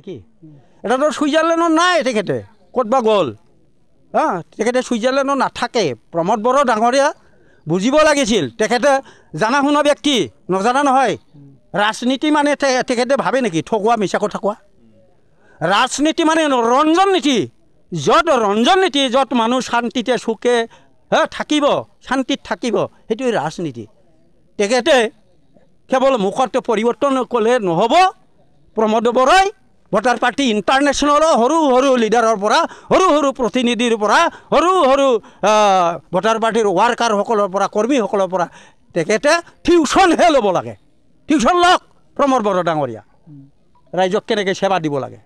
কি এটা তো সুইজাৰলেণ্ডত নাই তেখেতে ক'তবা গ'ল তেখেতে সুইজাৰলেণ্ডত নাথাকে প্ৰমোদ বড়ো ডাঙৰীয়া বুজিব লাগিছিল তেখেতে জানা শুনা ব্যক্তি নজনা নহয় ৰাজনীতি মানে তেখেতে ভাবে নেকি ঠগুৱা মিছা কথা কোৱা ৰাজনীতি মানে ৰঞ্জন নীতি য'ত মানুহ শান্তিতে সুখে থাকিব শান্তিত থাকিব সেইটোৱে ৰাজনীতি তেখেতে কেৱল মুখত পৰিৱৰ্তন ক'লে নহ'ব প্ৰমোদ বড়োই ভোটাৰ পাৰ্টি ইণ্টাৰনেশ্যনেলৰ সৰু লিডাৰৰ পৰা সৰু প্ৰতিনিধিৰ পৰা সৰু ভোটাৰ পাৰ্টিৰ ৱাৰ্কাৰসকলৰ পৰা কৰ্মীসকলৰ পৰা তেখেতে টিউশ্যনহে ল'ব লাগে টিউশ্যন লওক প্ৰমোদ বড়ো ডাঙৰীয়া ৰাইজক কেনেকৈ সেৱা দিব লাগে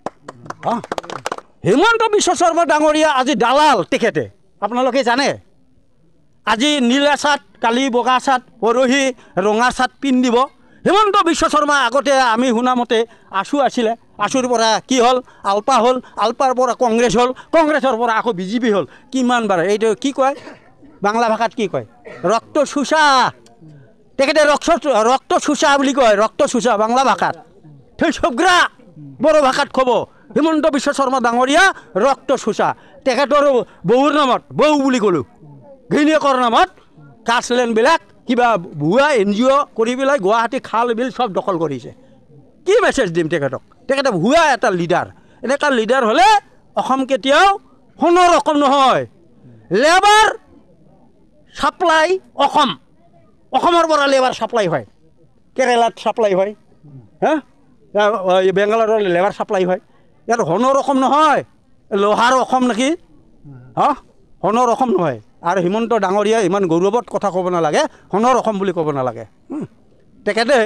হিমন্ত বিশ্ব শৰ্মা ডাঙৰীয়া আজি দালাল তেখেতে আপোনালোকে জানে আজি নীলা চাৰ্ট কালি বগা চাৰ্ট পৰহি ৰঙা চাৰ্ট পিন্ধিব হিমন্ত বিশ্ব শৰ্মা আগতে আমি শুনা মতে আছিলে আছুৰ পৰা কি হ'ল আলপা হ'ল আলপাৰ পৰা কংগ্ৰেছ হ'ল কংগ্ৰেছৰ পৰা আকৌ বিজেপি হ'ল কিমানবাৰ এইটো কি কয় বাংলা ভাষাত কি কয় ৰক্ত চোচা তেখেতে ৰক্ত চোচা বুলি কয় ৰক্ত চোচা বাংলা ভাষাত থৈছগ্ৰা বড়ো ভাষাত ক'ব হিমন্ত বিশ্ব শৰ্মা ডাঙৰীয়া ৰক্ত চোচা তেখেতৰ বৌৰ নামত বৌ বুলি ক'লোঁ ঘৈণীয়েকৰ নামত কাছলেণ্ডবিলাক কিবা ভুৱা NGO কৰি পেলাই গুৱাহাটী খাল বিল চব দখল কৰিছে কি মেছেজ দিম তেখেতে ভুৱা এটা লিডাৰ এনেকুৱা লিডাৰ হ'লে অসম কেতিয়াও কোনো ৰকম নহয় লেবাৰ ছাপ্লাই অসমৰ পৰা লেবাৰ ছাপ্লাই হয় কেৰেলাত ছাপ্লাই হয় বেংগালোৰৰ লেবাৰ ছাপ্লাই হয় ইয়াত সোণৰ অসম নহয় লোহাৰ অসম নেকি সোণৰ অসম নহয় আৰু হিমন্ত ডাঙৰীয়া ইমান গৌৰৱত কথা ক'ব নালাগে সোণৰ অসম বুলি ক'ব নালাগে তেখেতে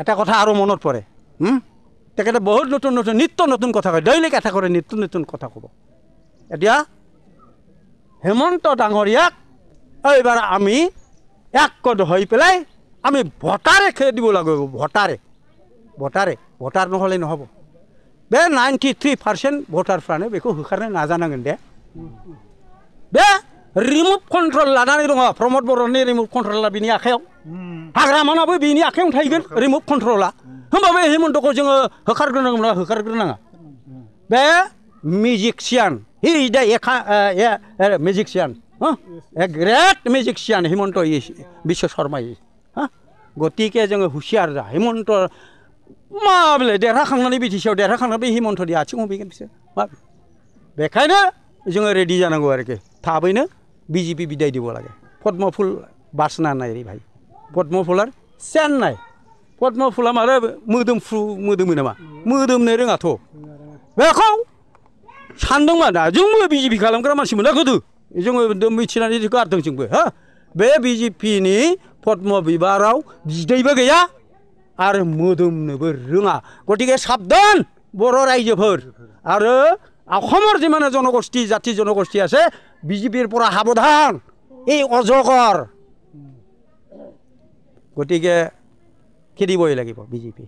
এটা কথা আৰু মনত পৰে তেখেতে বহুত নিত্য নতুন কথা কয় ডেইলি কথা কৰে নিত্য নতুন কথা ক'ব এতিয়া হিমন্ত ডাঙৰীয়াক এইবাৰ আমি একগোট হৈ পেলাই আমি ভোটাৰে খেদি দিব লাগিব ভোটাৰ নহ'লে নহ'ব बे 93% भटारफ्रानो बेखौ होखारनो नाजानांगोन दे बे रिमुभ कन्ट्रल लानानै दङ प्रमोद बर'नि रिमुभ कन्ट्रला बिनि आखायाव हाग्रामानाबो बिनि आखायाव थाहैगोन रिमुभ कन्ट्रला होमबाबो हिमन्तखौ जोङो होखारग्रोनाङा बे musician he is the musician a great musician Himanta Biswa Sarma गतिके जोङो हुसियार जा हिमন্ত मा बोले देरहाखांनानै बिटिसिआव देरहाखांनानै हिमন্ত दि आथिं हमहैगोन बिसोर मा बेखायनो जोङो रेडि जानांगौ आरोखि थाबैनो बिजेपि बिदाय দিব লাগে पद्मफुल बासना नाय भाई पद्मफुलार चेन्नाइ पद्मफुला मारे मोदोमो नामा मोदोमनो रोङाथ' बेखौ सानदोंमोन दा जोंबो बिजेपि खालामग्रा मानसिमोन गोदो जोङो मिथिनानै गारदों जोंबो बे बिजेपिनि पद्म बिबाराव बिदैबो गैया आरो मोदोमनोबो रोङा गतिके साबधान बर' रायजोफोर आरो অসমৰ যিমান জনগোষ্ঠী জাতি জনগোষ্ঠী আছে বিজেপিৰ পৰা সাৱধান এই অজগৰ গতিকে খেদিবই লাগিব বিজেপি